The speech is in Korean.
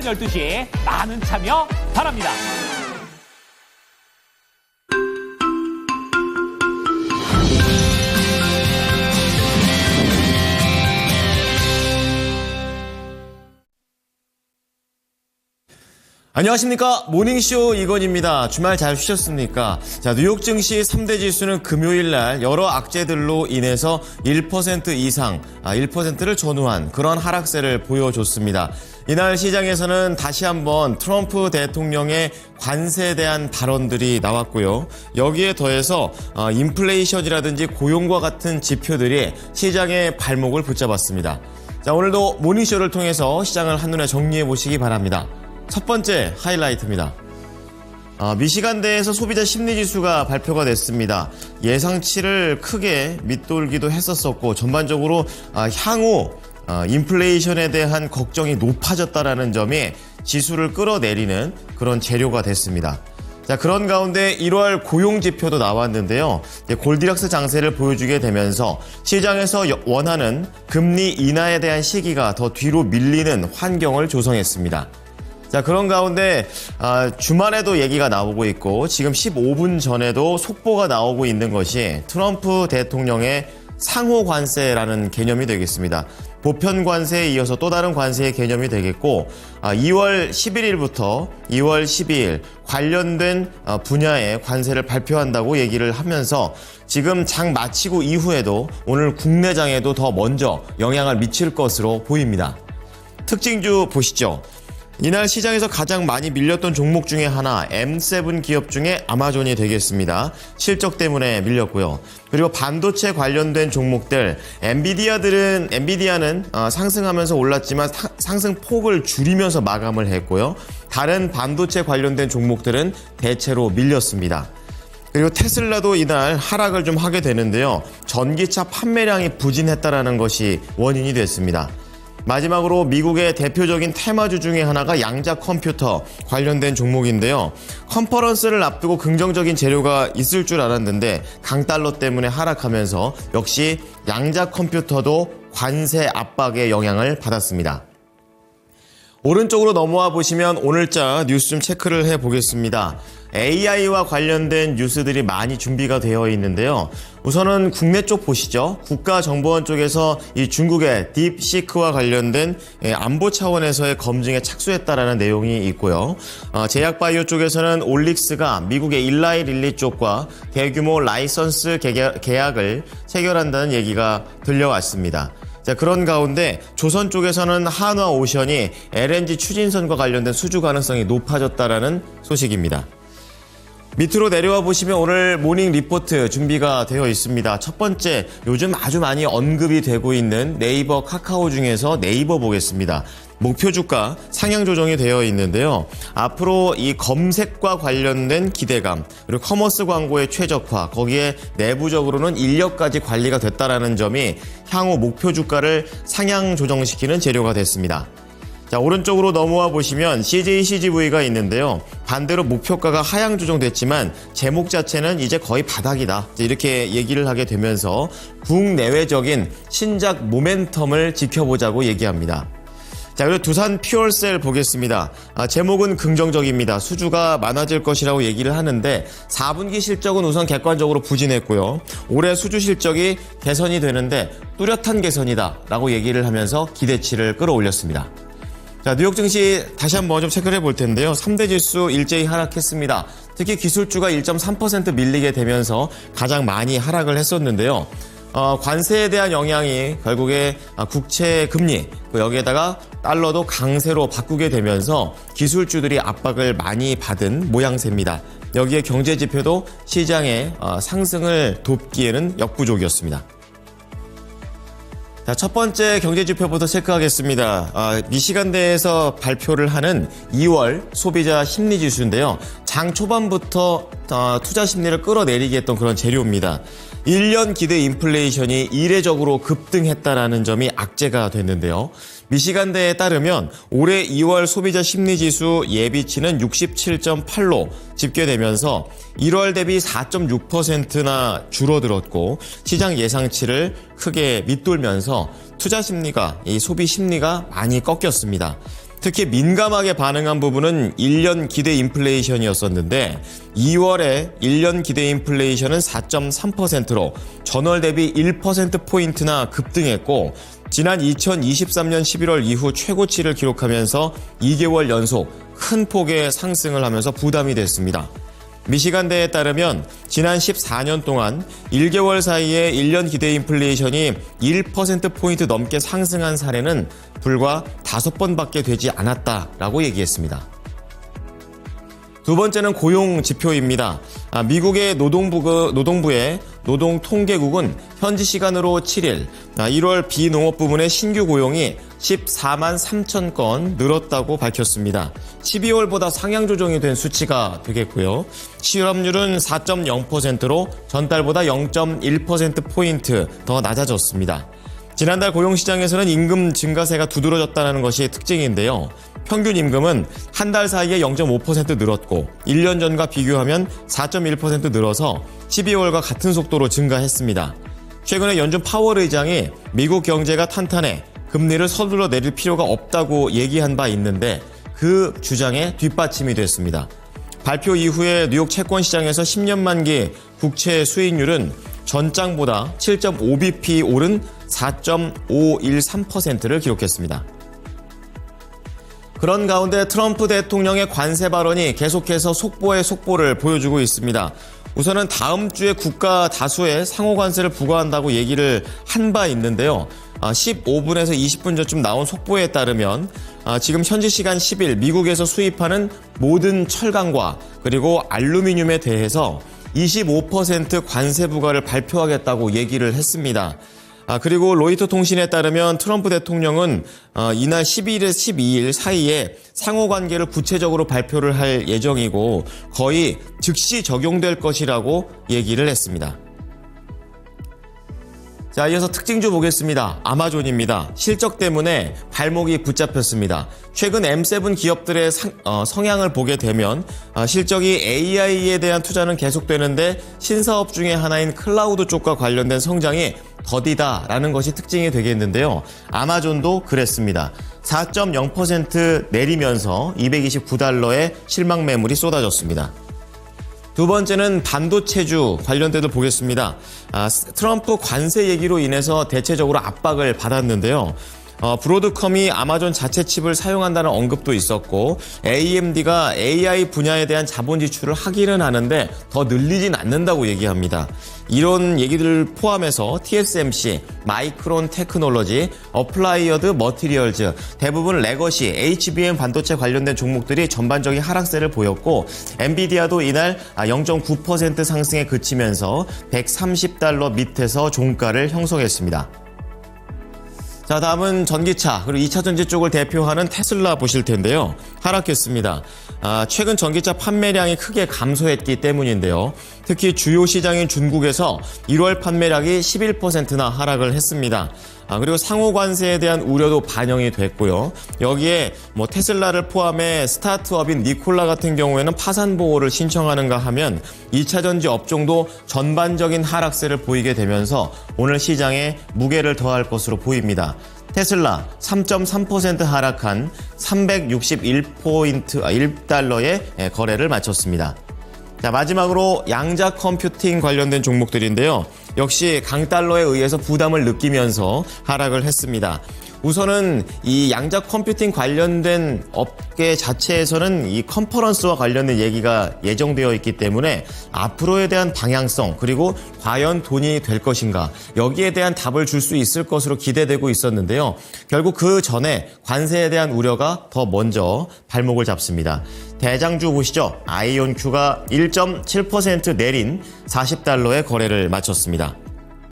12시 많은 참여 바랍니다. 안녕하십니까. 모닝쇼 이건입니다. 주말 잘 쉬셨습니까? 자, 뉴욕 증시 3대 지수는 금요일 날 여러 악재들로 인해서 1% 이상, 1%를 전후한 그런 하락세를 보여줬습니다. 이날 시장에서는 다시 한번 트럼프 대통령의 관세에 대한 발언들이 나왔고요. 여기에 더해서 인플레이션이라든지 고용과 같은 지표들이 시장의 발목을 붙잡았습니다. 자, 오늘도 모닝쇼를 통해서 시장을 한눈에 정리해 보시기 바랍니다. 첫 번째 하이라이트입니다. 미시간대에서 소비자 심리지수가 발표가 됐습니다. 예상치를 크게 밑돌기도 했었었고 전반적으로 향후 인플레이션에 대한 걱정이 높아졌다라는 점이 지수를 끌어내리는 그런 재료가 됐습니다. 자, 그런 가운데 1월 고용지표도 나왔는데요. 골디락스 장세를 보여주게 되면서 시장에서 원하는 금리 인하에 대한 시기가 더 뒤로 밀리는 환경을 조성했습니다. 자, 그런 가운데 주말에도 얘기가 나오고 있고 지금 15분 전에도 속보가 나오고 있는 것이 트럼프 대통령의 상호 관세라는 개념이 되겠습니다. 보편 관세에 이어서 또 다른 관세의 개념이 되겠고 2월 11일부터 2월 12일 관련된 분야의 관세를 발표한다고 얘기를 하면서 지금 장 마치고 이후에도 오늘 국내장에도 더 먼저 영향을 미칠 것으로 보입니다. 특징주 보시죠. 이날 시장에서 가장 많이 밀렸던 종목 중에 하나 M7 기업 중에 아마존이 되겠습니다. 실적 때문에 밀렸고요. 그리고 반도체 관련된 종목들 엔비디아는 상승하면서 올랐지만 상승 폭을 줄이면서 마감을 했고요. 다른 반도체 관련된 종목들은 대체로 밀렸습니다. 그리고 테슬라도 이날 하락을 좀 하게 되는데요. 전기차 판매량이 부진했다라는 것이 원인이 됐습니다. 마지막으로 미국의 대표적인 테마주 중에 하나가 양자 컴퓨터 관련된 종목인데요. 컨퍼런스를 앞두고 긍정적인 재료가 있을 줄 알았는데 강달러 때문에 하락하면서 역시 양자 컴퓨터도 관세 압박의 영향을 받았습니다. 오른쪽으로 넘어와 보시면 오늘자 뉴스 좀 체크를 해보겠습니다. AI와 관련된 뉴스들이 많이 준비가 되어 있는데요. 우선은 국내 쪽 보시죠. 국가정보원 쪽에서 이 중국의 딥시크와 관련된 안보 차원에서의 검증에 착수했다라는 내용이 있고요. 제약바이오 쪽에서는 올릭스가 미국의 일라이 릴리 쪽과 대규모 라이선스 계약을 체결한다는 얘기가 들려왔습니다. 자, 그런 가운데 조선 쪽에서는 한화오션이 LNG 추진선과 관련된 수주 가능성이 높아졌다라는 소식입니다. 밑으로 내려와 보시면 오늘 모닝 리포트 준비가 되어 있습니다. 첫 번째, 요즘 아주 많이 언급이 되고 있는 네이버, 카카오 중에서 네이버 보겠습니다. 목표 주가 상향 조정이 되어 있는데요. 앞으로 이 검색과 관련된 기대감, 그리고 커머스 광고의 최적화, 거기에 내부적으로는 인력까지 관리가 됐다라는 점이 향후 목표 주가를 상향 조정시키는 재료가 됐습니다. 자, 오른쪽으로 넘어와 보시면 CJCGV가 있는데요. 반대로 목표가가 하향 조정됐지만 제목 자체는 이제 거의 바닥이다. 이렇게 얘기를 하게 되면서 국내외적인 신작 모멘텀을 지켜보자고 얘기합니다. 자, 그리고 두산 퓨얼셀 보겠습니다. 제목은 긍정적입니다. 수주가 많아질 것이라고 얘기를 하는데 4분기 실적은 우선 객관적으로 부진했고요. 올해 수주 실적이 개선이 되는데 뚜렷한 개선이다 라고 얘기를 하면서 기대치를 끌어올렸습니다. 자, 뉴욕 증시 다시 한번 좀 체크를 해볼 텐데요. 3대 지수 일제히 하락했습니다. 특히 기술주가 1.3% 밀리게 되면서 가장 많이 하락을 했었는데요. 관세에 대한 영향이 결국에 국채 금리, 여기에다가 달러도 강세로 바꾸게 되면서 기술주들이 압박을 많이 받은 모양새입니다. 여기에 경제지표도 시장의 상승을 돕기에는 역부족이었습니다. 자, 첫 번째 경제지표부터 체크하겠습니다. 미시간대에서 발표를 하는 2월 소비자 심리지수인데요. 장 초반부터 투자 심리를 끌어내리게 했던 그런 재료입니다. 1년 기대 인플레이션이 이례적으로 급등했다라는 점이 악재가 됐는데요. 미시간대에 따르면 올해 2월 소비자 심리지수 예비치는 67.8로 집계되면서 1월 대비 4.6%나 줄어들었고 시장 예상치를 크게 밑돌면서 투자 심리가, 이 소비 심리가 많이 꺾였습니다. 특히 민감하게 반응한 부분은 1년 기대 인플레이션이었었는데 2월에 1년 기대 인플레이션은 4.3%로 전월 대비 1%포인트나 급등했고 지난 2023년 11월 이후 최고치를 기록하면서 2개월 연속 큰 폭의 상승을 하면서 부담이 됐습니다. 미시간대에 따르면 지난 14년 동안 1개월 사이에 1년 기대 인플레이션이 1%포인트 넘게 상승한 사례는 불과 5번밖에 되지 않았다라고 얘기했습니다. 두 번째는 고용 지표입니다. 미국의 노동부의 노동통계국은 현지 시간으로 7일 1월 비농업 부문의 신규 고용이 14만 3천 건 늘었다고 밝혔습니다. 12월보다 상향 조정이 된 수치가 되겠고요. 실업률은 4.0%로 전달보다 0.1%포인트 더 낮아졌습니다. 지난달 고용시장에서는 임금 증가세가 두드러졌다는 것이 특징인데요. 평균 임금은 한 달 사이에 0.5% 늘었고 1년 전과 비교하면 4.1% 늘어서 12월과 같은 속도로 증가했습니다. 최근에 연준 파월 의장이 미국 경제가 탄탄해 금리를 서둘러 내릴 필요가 없다고 얘기한 바 있는데 그 주장에 뒷받침이 됐습니다. 발표 이후에 뉴욕 채권 시장에서 10년 만기 국채 수익률은 전장보다 7.5bp 오른 4.513%를 기록했습니다. 그런 가운데 트럼프 대통령의 관세 발언이 계속해서 속보의 속보를 보여주고 있습니다. 우선은 다음 주에 국가 다수의 상호 관세를 부과한다고 얘기를 한 바 있는데요. 15분에서 20분 전쯤 나온 속보에 따르면 지금 현지 시간 10일 미국에서 수입하는 모든 철강과 그리고 알루미늄에 대해서 25% 관세 부과를 발표하겠다고 얘기를 했습니다. 그리고 로이터 통신에 따르면 트럼프 대통령은 이날 11일에서 12일 사이에 상호관계를 구체적으로 발표를 할 예정이고 거의 즉시 적용될 것이라고 얘기를 했습니다. 자, 이어서 특징주 보겠습니다. 아마존입니다. 실적 때문에 발목이 붙잡혔습니다. 최근 M7 기업들의 성향을 보게 되면 실적이 AI에 대한 투자는 계속되는데 신사업 중에 하나인 클라우드 쪽과 관련된 성장이 더디다라는 것이 특징이 되겠는데요. 아마존도 그랬습니다. 4.0% 내리면서 229달러의 실망 매물이 쏟아졌습니다. 두 번째는 반도체주 관련돼도 보겠습니다. 트럼프 관세 얘기로 인해서 대체적으로 압박을 받았는데요. 브로드컴이 아마존 자체 칩을 사용한다는 언급도 있었고 AMD가 AI 분야에 대한 자본 지출을 하기는 하는데 더 늘리진 않는다고 얘기합니다. 이런 얘기들을 포함해서 TSMC, 마이크론 테크놀로지, 어플라이어드 머티리얼즈, 대부분 레거시, HBM 반도체 관련된 종목들이 전반적인 하락세를 보였고 엔비디아도 이날 0.9% 상승에 그치면서 130달러 밑에서 종가를 형성했습니다. 자, 다음은 전기차 그리고 2차 전지 쪽을 대표하는 테슬라 보실 텐데요. 하락했습니다. 최근 전기차 판매량이 크게 감소했기 때문인데요. 특히 주요 시장인 중국에서 1월 판매량이 11%나 하락을 했습니다. 그리고 상호 관세에 대한 우려도 반영이 됐고요. 여기에 테슬라를 포함해 스타트업인 니콜라 같은 경우에는 파산 보호를 신청하는가 하면 2차 전지 업종도 전반적인 하락세를 보이게 되면서 오늘 시장에 무게를 더할 것으로 보입니다. 테슬라 3.3% 하락한 1달러의 거래를 마쳤습니다. 자, 마지막으로 양자 컴퓨팅 관련된 종목들인데요. 역시 강달러에 의해서 부담을 느끼면서 하락을 했습니다. 우선은 이 양자 컴퓨팅 관련된 업계 자체에서는 이 컨퍼런스와 관련된 얘기가 예정되어 있기 때문에 앞으로에 대한 방향성 그리고 과연 돈이 될 것인가 여기에 대한 답을 줄 수 있을 것으로 기대되고 있었는데요. 결국 그 전에 관세에 대한 우려가 더 먼저 발목을 잡습니다. 대장주 보시죠. 아이온큐가 1.7% 내린 40달러의 거래를 마쳤습니다.